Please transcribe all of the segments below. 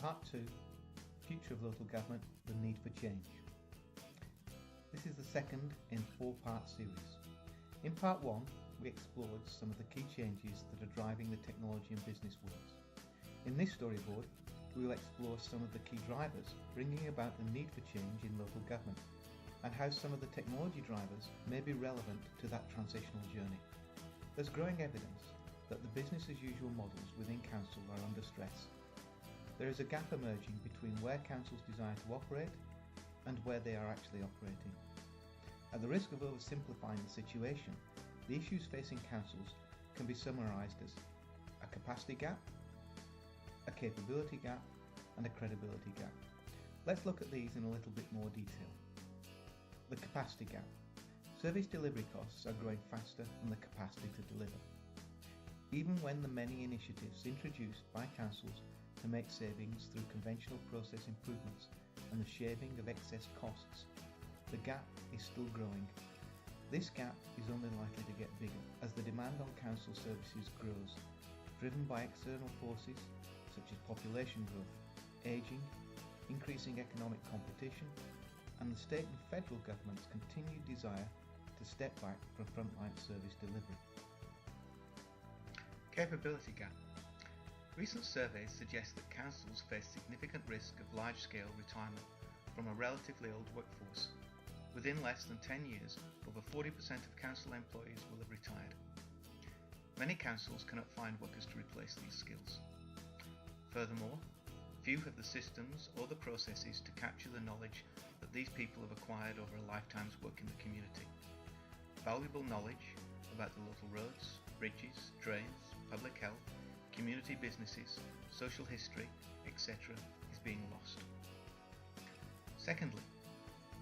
Part 2, Future of Local Government, the Need for Change. This is the second in a 4-part series. In Part 1, we explored some of the key changes that are driving the technology and business worlds. In this storyboard, we will explore some of the key drivers bringing about the need for change in local government and how some of the technology drivers may be relevant to that transitional journey. There's growing evidence that the business as usual models within council are under stress. There is a gap emerging between where councils desire to operate and where they are actually operating. At the risk of oversimplifying the situation, the issues facing councils can be summarised as a capacity gap, a capability gap, and a credibility gap. Let's look at these in a little bit more detail. The capacity gap. Service delivery costs are growing faster than the capacity to deliver. Even when the many initiatives introduced by councils to make savings through conventional process improvements and the shaving of excess costs, the gap is still growing. This gap is only likely to get bigger as the demand on council services grows, driven by external forces such as population growth, ageing, increasing economic competition, and the state and federal government's continued desire to step back from frontline service delivery. Capability gap. Recent surveys suggest that councils face significant risk of large-scale retirement from a relatively old workforce. Within less than 10 years, over 40% of council employees will have retired. Many councils cannot find workers to replace these skills. Furthermore, few have the systems or the processes to capture the knowledge that these people have acquired over a lifetime's work in the community. Valuable knowledge about the local roads, bridges, drains, public health, community businesses, social history, etc. is being lost. Secondly,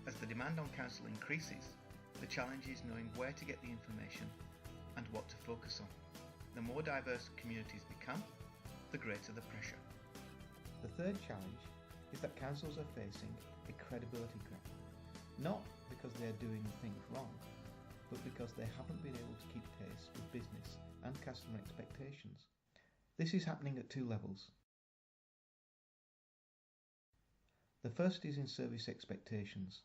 as the demand on council increases, the challenge is knowing where to get the information and what to focus on. The more diverse communities become, the greater the pressure. The third challenge is that councils are facing a credibility gap, not because they are doing things wrong, but because they haven't been able to keep pace with business and customer expectations. This is happening at 2 levels. The first is in service expectations.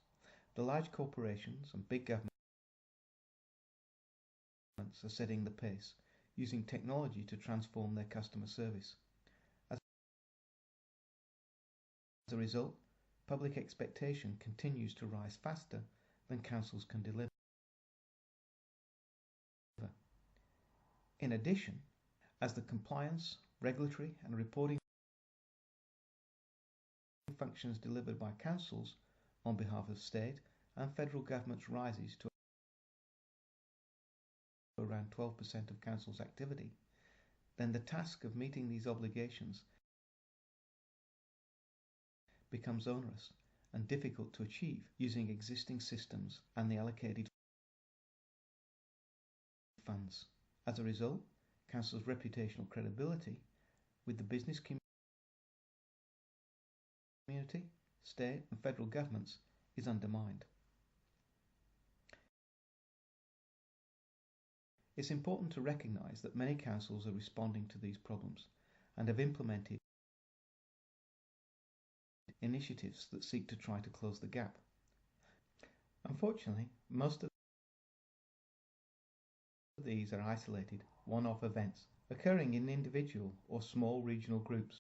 The large corporations and big governments are setting the pace, using technology to transform their customer service. As a result, public expectation continues to rise faster than councils can deliver. In addition, as the compliance, regulatory and reporting functions delivered by councils on behalf of state and federal governments rises to around 12% of councils' activity, then the task of meeting these obligations becomes onerous and difficult to achieve using existing systems and the allocated funds. As a result, council's reputational credibility with the business community, state and federal governments is undermined. It's important to recognise that many councils are responding to these problems and have implemented initiatives that seek to try to close the gap. Unfortunately, most of these are isolated, one-off events occurring in individual or small regional groups.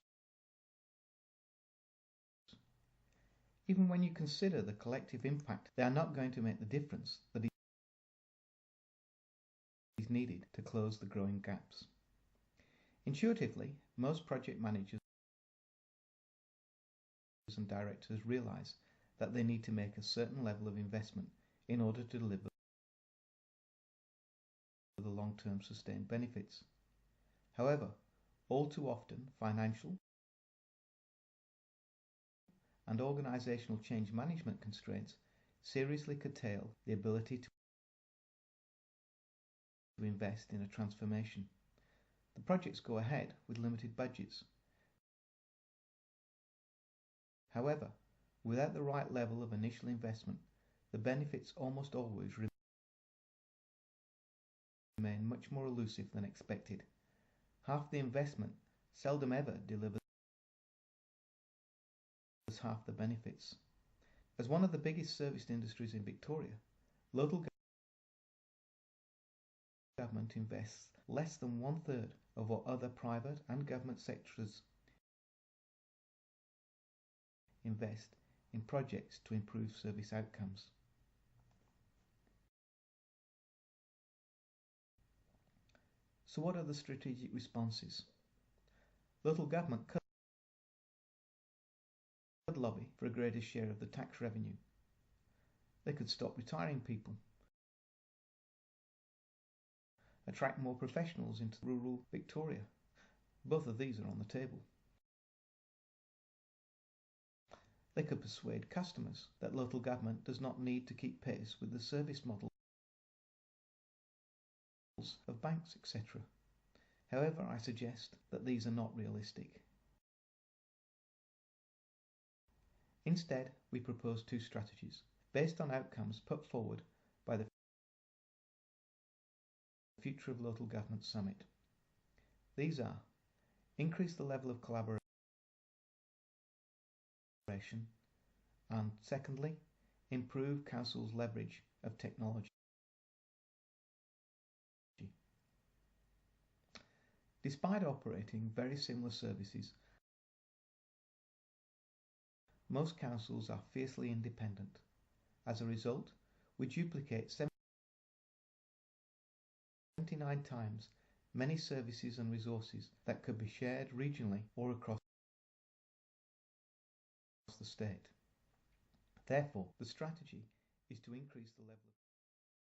Even when you consider the collective impact, they are not going to make the difference that is needed to close the growing gaps. Intuitively, most project managers and directors realise that they need to make a certain level of investment in order to deliver the long-term sustained benefits. However, all too often financial and organisational change management constraints seriously curtail the ability to invest in a transformation. The projects go ahead with limited budgets. However, without the right level of initial investment, the benefits almost always remain much more elusive than expected. Half the investment seldom ever delivers half the benefits. As one of the biggest serviced industries in Victoria, local government invests less than 1/3 of what other private and government sectors invest in projects to improve service outcomes. So what are the strategic responses? Local government could lobby for a greater share of the tax revenue. They could stop retiring people, attract more professionals into rural Victoria. Both of these are on the table. They could persuade customers that local government does not need to keep pace with the service models of banks, etc. However, I suggest that these are not realistic. Instead, we propose two strategies based on outcomes put forward by the Future of Local Government Summit. These are: increase the level of collaboration, and secondly, improve councils' leverage of technology. Despite operating very similar services, most councils are fiercely independent. As a result, we duplicate 79 times many services and resources that could be shared regionally or across the state. Therefore, the strategy is to increase the level of